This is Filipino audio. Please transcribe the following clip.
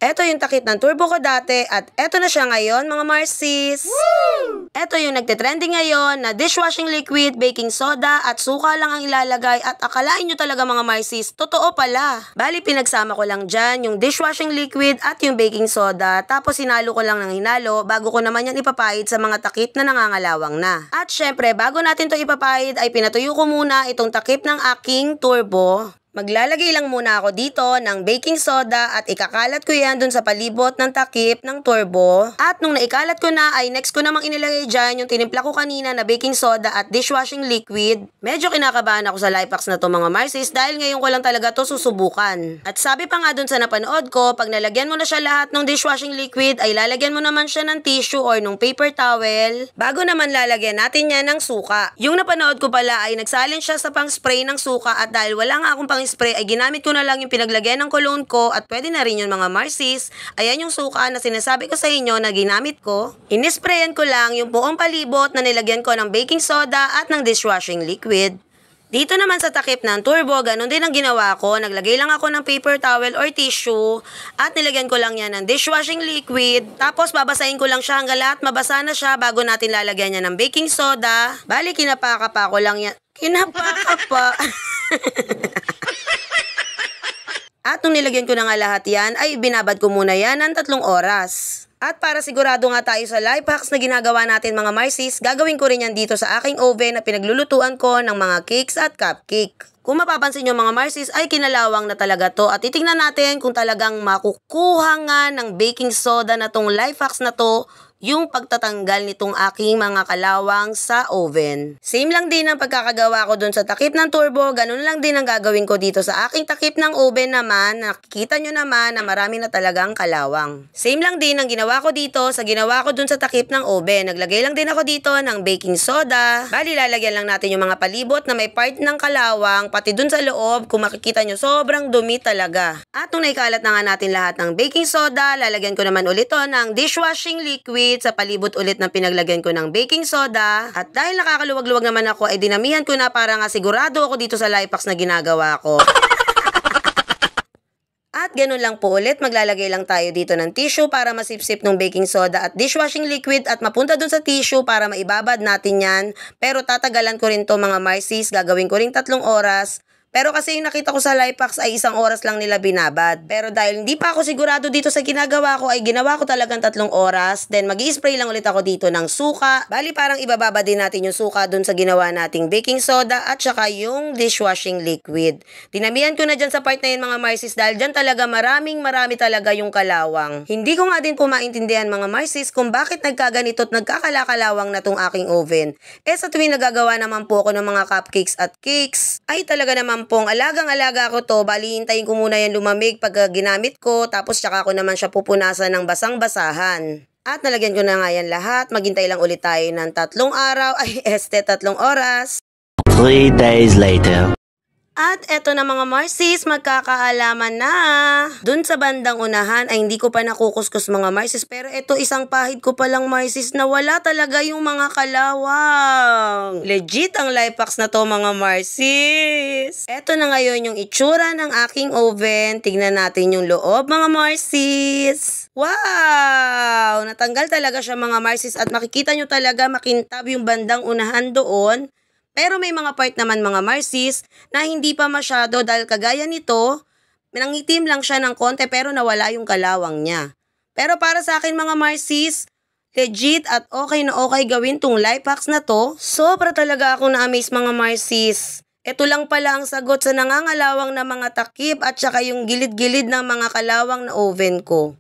Ito yung takip ng turbo ko dati at ito na siya ngayon mga Marcies. Woo! Ito yung nagte-trending ngayon na dishwashing liquid, baking soda at suka lang ang ilalagay at akalain nyo talaga mga Marcies, totoo pala. Bali pinagsama ko lang dyan yung dishwashing liquid at yung baking soda tapos hinalo ko lang ng hinalo bago ko naman yan ipapahid sa mga takip na nangangalawang na. At syempre bago natin to ipapahid ay pinatuyo ko muna itong takip ng aking turbo. Maglalagay lang muna ako dito ng baking soda at ikakalat ko yan dun sa palibot ng takip ng turbo. At nung naikalat ko na ay next ko namang inilagay dyan yung tinimpla ko kanina na baking soda at dishwashing liquid. Medyo kinakabahan ako sa life hacks na to mga Marcies dahil ngayon ko lang talaga to susubukan. At sabi pa nga dun sa napanood ko, pag nalagyan mo na siya lahat ng dishwashing liquid ay lalagyan mo naman siya ng tissue or ng paper towel bago naman lalagyan natin yan ng suka. Yung napanood ko pala ay nagsalin siya sa pang spray ng suka at dahil wala nga akong pang spray ay ginamit ko na lang yung pinaglagyan ng cologne ko at pwede na rin yun mga Marcies. Ayan yung suka na sinasabi ko sa inyo na ginamit ko. Inisprayan ko lang yung buong palibot na nilagyan ko ng baking soda at ng dishwashing liquid. Dito naman sa takip ng turbo, ganun din ang ginawa ko. Naglagay lang ako ng paper towel or tissue at nilagyan ko lang yan ng dishwashing liquid. Tapos babasahin ko lang siya hanggang lahat mabasa na siya bago natin lalagyan niya ng baking soda. Bali kinapaka pa ko lang yan. Kinapaka pa. At nung nilagyan ko na nga lahat yan, ay binabad ko muna yan ng 3 oras. At para sigurado nga tayo sa life hacks na ginagawa natin mga Marcies, gagawin ko rin yan dito sa aking oven na pinaglulutuan ko ng mga cakes at cupcake. Kung mapapansin nyo mga Marcies ay kinalawang na talaga to at titingnan natin kung talagang makukuha nga ng baking soda na tong life hacks na to yung pagtatanggal nitong aking mga kalawang sa oven. Same lang din ang pagkakagawa ko dun sa takip ng turbo, ganun lang din ang gagawin ko dito sa aking takip ng oven naman. Nakikita nyo naman na marami na talagang kalawang. Same lang din ang ginawa ko dito sa ginawa ko dun sa takip ng oven. Naglagay lang din ako dito ng baking soda. Bali lalagyan lang natin yung mga palibot na may part ng kalawang, pati dun sa loob, kung makikita nyo sobrang dumi talaga. At nung naikalat na nga natin lahat ng baking soda, lalagyan ko naman ulit to ng dishwashing liquid sa palibot ulit ng pinaglagyan ko ng baking soda. At dahil nakakaluwag-luwag naman ako, ay dinamihan ko na para nga sigurado ako dito sa life hacks na ginagawa ko. At ganun lang po ulit, maglalagay lang tayo dito ng tissue para masipsip ng baking soda at dishwashing liquid at mapunta dun sa tissue para maibabad natin yan. Pero tatagalan ko rin to mga Marcies, gagawin ko rin 3 oras. Pero kasi yung nakita ko sa life hacks ay 1 oras lang nila binabad. Pero dahil hindi pa ako sigurado dito sa ginagawa ko ay ginawa ko talagang 3 oras. Then mag-i-spray lang ulit ako dito ng suka. Bali parang ibababa din natin yung suka dun sa ginawa nating baking soda at saka yung dishwashing liquid. Dinamihan ko na dyan sa part na yun mga Marcies dahil dyan talaga marami talaga yung kalawang. Hindi ko nga din po maintindihan mga Marcies kung bakit nagkaganito at nagkakalakalawang na tong aking oven. Sa tuwing nagagawa naman po ako ng mga cupcakes at cakes ay talaga naman pong alagang-alaga ko to, bali hintayin ko muna yan lumamig pag ginamit ko, tapos tsaka ko naman siya pupunasan ng basang-basahan. At nalagyan ko na nga yan lahat, maghintay lang ulit tayo ng 3 araw, 3 oras. 3 days later. At eto na mga Marcies, magkakaalaman na. Dun sa bandang unahan ay hindi ko pa nakukuskus mga Marcies, pero eto isang pahid ko palang Marcies na wala talaga yung mga kalawang. Legit ang life hacks na to mga Marcies. Eto na ngayon yung itsura ng aking oven. Tignan natin yung loob mga Marcies. Wow! Natanggal talaga siya mga Marcies at makikita nyo talaga makintab yung bandang unahan doon. Pero may mga part naman mga Marcies na hindi pa masyado dahil kagaya nito, nangitim lang siya ng konti pero nawala yung kalawang niya. Pero para sa akin mga Marcies, legit at okay na okay gawin tong life hacks na to. Sobra talaga ako na-amaze mga Marcies. Ito lang pala ang sagot sa nangangalawang na mga takip at saka yung gilid-gilid ng mga kalawang na oven ko.